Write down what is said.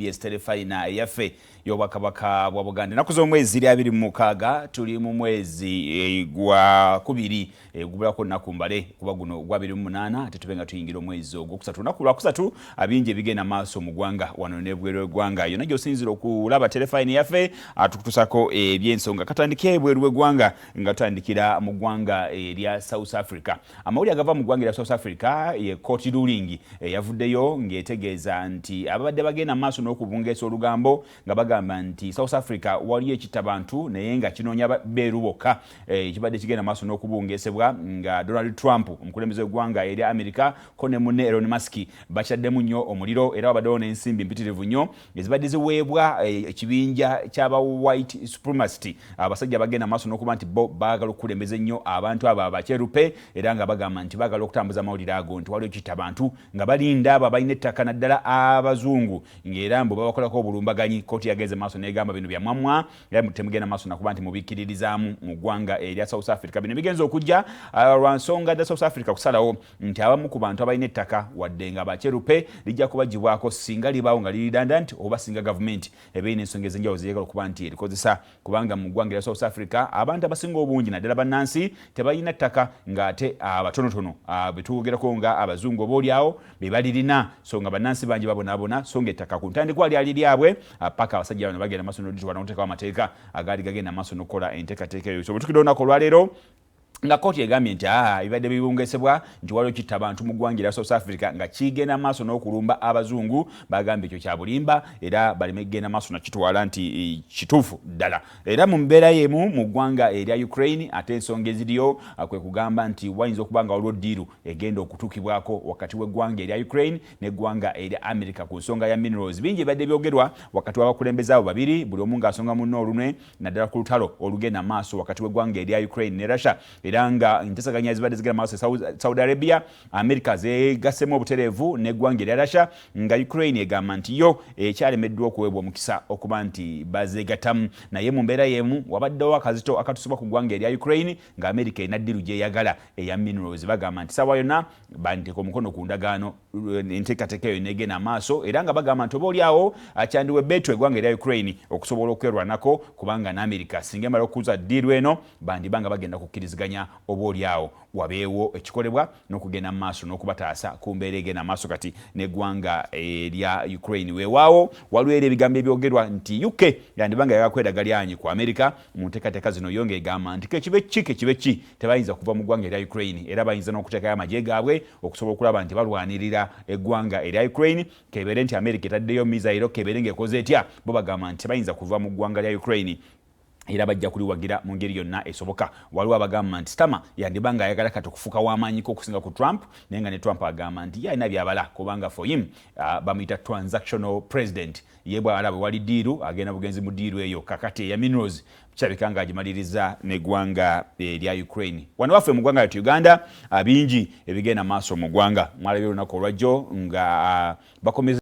BS Telefina yaffe y'obwakabaka bwa Buganda naku z'omwezi 26 tuli mu mwezi gwa kubiri gubulako nnaku mbale kuba guno gwa 28 ate tubenga tuyingira omwezi ogwokusatu naku lwakusatu abingi ebigenda maaso mu ggwanga wano n'ebweru w'eggwanga yonna gy'osinzira okulaba Telefina yaffe atukutusako eby'ensonga katandike ebweru w'eggwanga nga tutandikira mu ggwanga erya South Africa. Amawulire agava mu ggwanga erya South Africa ye court ruling yavuddeyo ng'etegeeza nti ababadde bagenda maaso n'okubungeesa olugambo nga bagamba nti South Africa waliyo ekitabantu naye nga kinoonya beeru bokka ekibadde kigenda maaso n'okubungeesebwa nga Donald Trump omukulembeze w'eggwanga erya America ko ne munne Elon Musk bakyaddemu nnyo omuliro era wabaddewo n'ensimbi mpitirivu nnyo ezibadde ziweebwa ekibinja ky'aba white supremacist abasajja bagenda maaso n'okuba nti bo baagala okukulembeza ennyo abantu abo abakyerupe era nga bagamba nti baagala okutambuza amawulire ago nti waliyo ekitabantu nga balinda abo abalina ettaka naddala abazungu ng'era mbu babakolako obulumbaganyi kooti yageze maaso n'egamba bino byamwamwa era temugenda maaso nakuba nti mubikkiririzaamu mu ggwanga erya South Africa. Bino bigenza okujja lwa nsonga da South Africa kusalawo nti abamu ku bantu abalina ettaka wadde nga bakyerupe lijja kubagibwako singa libaawo nga liri redundant oba singa gavumenti ebeerina ensonga ez'enjawulo zeeyagala okuba nti erikozesa kubanga mu ggwanga erya South Africa abantu abasinga obungi naddala bannansi tebalina ttaka ng'ate abatonotono betwogerako nga abazungu obaolyawo be balirina so nga bannansi bangi babonaabona so ng'ettaka ku ntandikwa lyali lyabwe paka abasajja bano bagenda maaso n'oditwala n'oteekawo amateeka agaali gagenda maaso n'okukola enteekateeka eyo. So bwe tukira olunaku olwaleero nga kooti egambye nti ebibadde bibungeesebwa nti waliwo kitta abantu mu ggwanga erya South Africa nga kigenda maaso n'okulumba abazungu bagambye ekyo kya bulimba era baleme kgenda maaso nakitwala nti kituufu ddala. Era mu mbeera y'emu mu ggwanga erya Ukraine ate ensonga eziriyo kwe kugamba nti wayinza okuba nga waliwo ddiiru egenda okutuukibwako wakati w'eggwanga erya Ukraine n'eggwanga erya America ku nsonga ya minerals. Bingi ebibadde byogerwa wakati w'abakulembeze abo babiri buli omu ng'asonga munne olunwe naddala ku lutalo olugenda maaso wakati w'eggwanga erya Ukraine ne Russia era nga entesaganya zibadde zigenda maaso Saudi Arabia America zeegassemu obutereevu n'eggwanga erya Russia nga Ukraine egamba nti yo ekyalemeddwa okuweebwa omukisa okuba nti bazeegatamu naye mu mbeera y'emu wabaddewo akazito akatusibwa ku ggwanga erya Ukraine nga America erina ddiru gyeyagala eya minerals bagamba nti sawa yonna banteeka omukono ku ndagaano enteekateeka eyo negenda maaso era nga bagamba nti obaolyawo akyandiwe beetu eggwanga erya Ukraine okusobola okwerwanako kubanga n'America singa emala okuza ddiru eno bandibanga bagenda kukkiriziganya obaolyawo wabeewo ekikolebwa n'okugenda mu maaso n'okubataasa ku mbeera egenda maaso kati n'eggwanga erya Ukraine. Weewaawo waliwo era ebigambo ebyogerwa nti UK yandibanga yagala kweraga lyanyi ku America mu nteekateeka zino yo ng'egamba nti kekibe ki tebayinza kuva mu ggwanga erya Ukraine era bayinza n'okuteekayo amagye gaabwe okusobola okulaba nti balwanirira eggwanga erya Ukraine kebeere nti America etaddeyo mizairo kebeere ng'ekoze etya bo bagamba nti bayinza kuva mu ggwanga lya Ukraine era bajja kuliwagira mu ngeri yonna esoboka. Waliwo abagamba nti Stama yandibanga ayagala kati okufuuka w'amaanyiko okusinga ku Trump naye nga ne Trump agamba nti yalina byabala kubanga for him bamuyita transactional president ye bw'alaba wali ddiiru agenda bugenzi mu ddiiru eyo kakati eya minerals kirabika ng'agimaliriza n'eggwanga erya Ukraine. Wano waffe mu ggwanga lyattu Uganda bingi ebigenda maaso mu ggwanga mwalabye olunaku olwajjo nga bakomeza